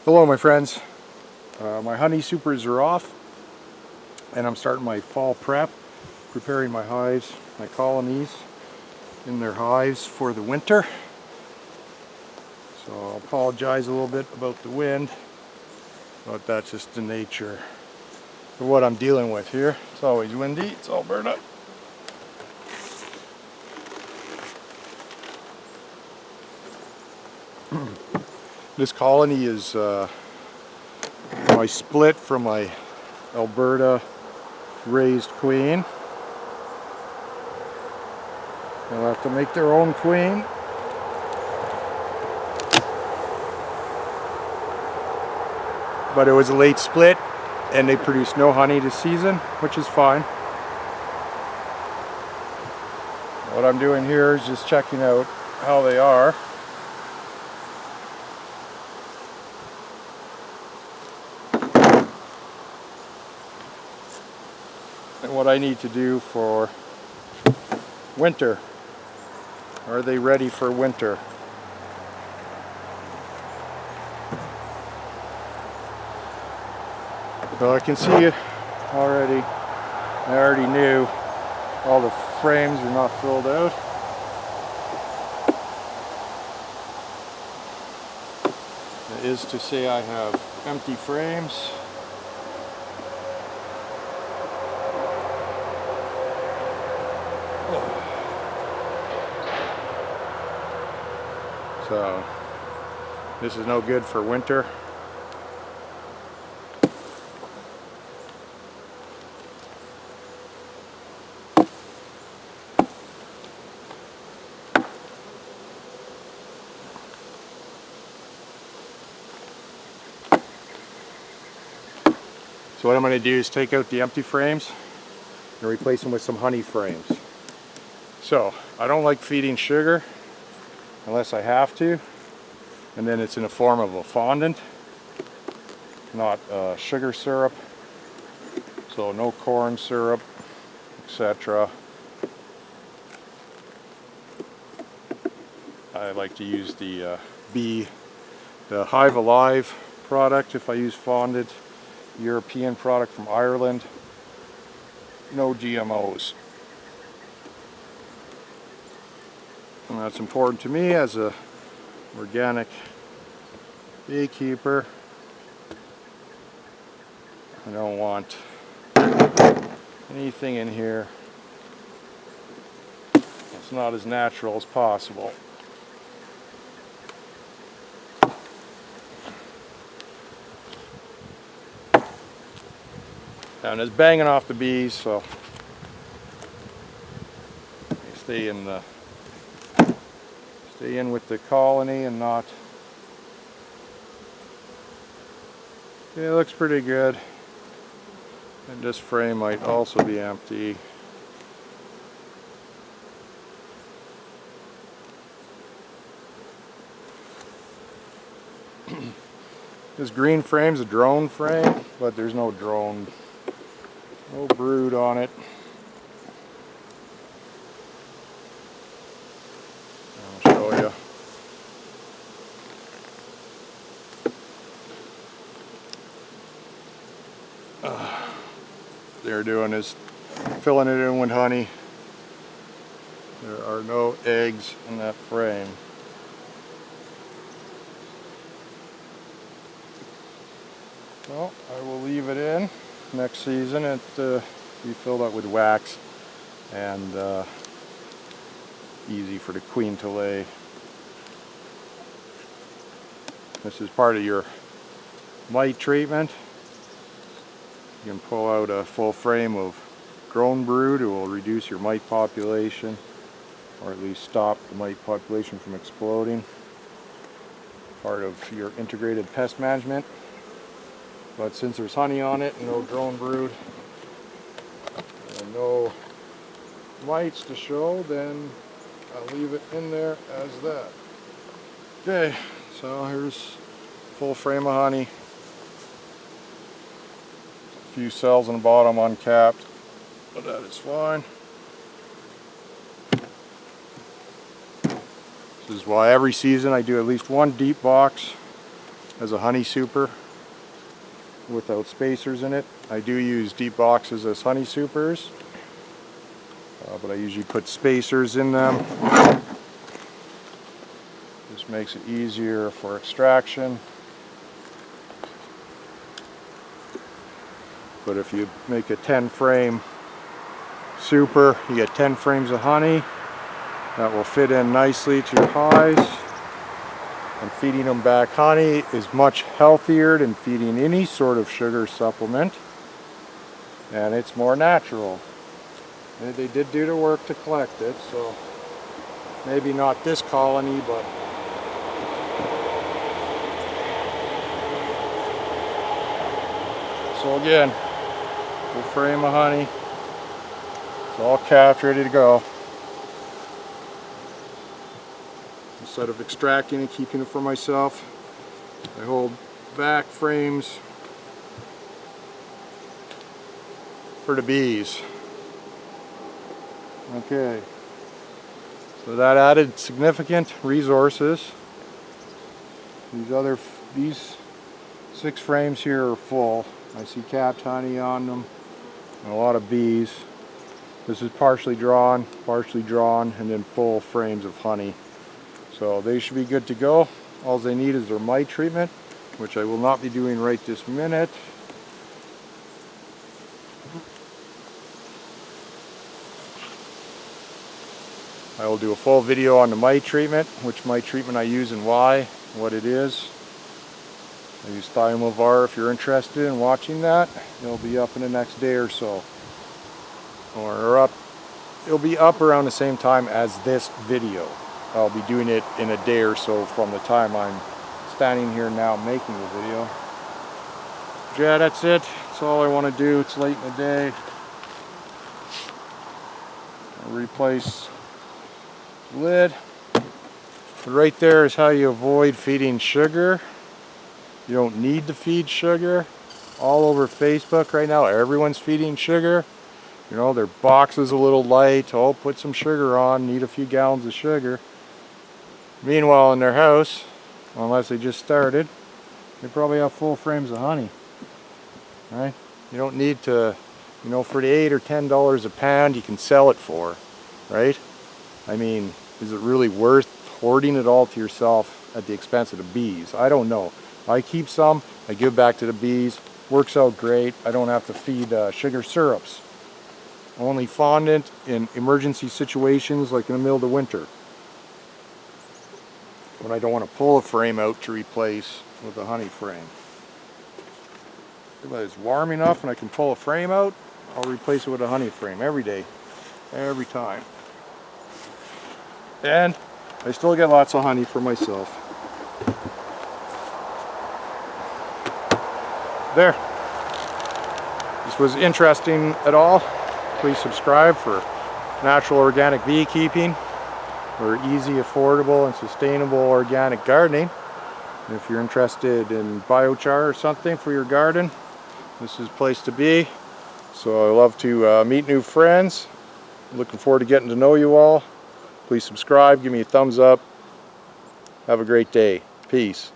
Hello my friends, my honey supers are off and I'm starting my fall prep, preparing my hives, my colonies in their hives for the winter. So I'll apologize a little bit about the wind, but that's just the nature of what I'm dealing with here. It's always windy, it's Alberta. This colony is my split from my Alberta raised queen. They'll have to make their own queen. But it was a late split and they produced no honey this season, which is fine. What I'm doing here is just checking out how they are. And what I need to do for winter. Are they ready for winter? So I can see already, I already knew all the frames are not filled out. That is to say I have empty frames. So this is no good for winter. So what I'm going to do is take out the empty frames and replace them with some honey frames. So I don't like feeding sugar unless I have to, and then it's in the form of a fondant, not sugar syrup, so no corn syrup, etc. I like to use the Hive Alive product if I use fondant. European product from Ireland, no GMOs. And that's important to me as a organic beekeeper. I don't want anything in here that's not as natural as possible. And it's banging off the bees, so they stay in with the colony and not. Yeah, it looks pretty good. And this frame might also be empty. This green frame's a drone frame, but there's no drone. No brood on it. I'll show you. They're doing is filling it in with honey. There are no eggs in that frame. So I will leave it in. Next season it be filled up with wax and easy for the queen to lay. This is part of your mite treatment. You can pull out a full frame of drone brood. It will reduce your mite population, or at least stop the mite population from exploding. Part of your integrated pest management. But since there's honey on it and no drone brood and no mites to show, then I'll leave it in there as that. Okay, so here's a full frame of honey. A few cells on the bottom uncapped, but that is fine. This is why every season I do at least one deep box as a honey super without spacers in it. I do use deep boxes as honey supers, but I usually put spacers in them. This makes it easier for extraction. But if you make a 10 frame super, you get 10 frames of honey that will fit in nicely to your hives. And feeding them back honey is much healthier than feeding any sort of sugar supplement, and it's more natural. And they did do the work to collect it, so maybe not this colony, but so again, full frame of honey. It's all capped, ready to go. Instead of extracting and keeping it for myself, I hold back frames for the bees. Okay, so that added significant resources. These 6 frames here are full. I see capped honey on them and a lot of bees. This is partially drawn, and then full frames of honey. So they should be good to go. All they need is their mite treatment, which I will not be doing right this minute. I will do a full video on the mite treatment, which mite treatment I use and why, what it is. I use Thiomovar if you're interested in watching that. It'll be up in the next day or so. It'll be up around the same time as this video. I'll be doing it in a day or so from the time I'm standing here now making the video. Yeah, that's it. That's all I want to do. It's late in the day. I'll replace the lid. But right there is how you avoid feeding sugar. You don't need to feed sugar. All over Facebook right now, everyone's feeding sugar. You know, their box is a little light. Oh, put some sugar on. Need a few gallons of sugar. Meanwhile, in their house, unless they just started, they probably have full frames of honey. Right? You don't need to, you know, for the $8 or $10 a pound you can sell it for, right? I mean, is it really worth hoarding it all to yourself at the expense of the bees? I don't know. I keep some, I give back to the bees. Works out great. I don't have to feed sugar syrups. Only fondant in emergency situations like in the middle of the winter, when I don't want to pull a frame out to replace with a honey frame. If it's warm enough and I can pull a frame out, I'll replace it with a honey frame every day, every time. And I still get lots of honey for myself. There. This was interesting at all. Please subscribe for natural organic beekeeping, or easy, affordable, and sustainable organic gardening. And if you're interested in biochar or something for your garden, this is the place to be. So I love to meet new friends. I'm looking forward to getting to know you all. Please subscribe, give me a thumbs up. Have a great day. Peace.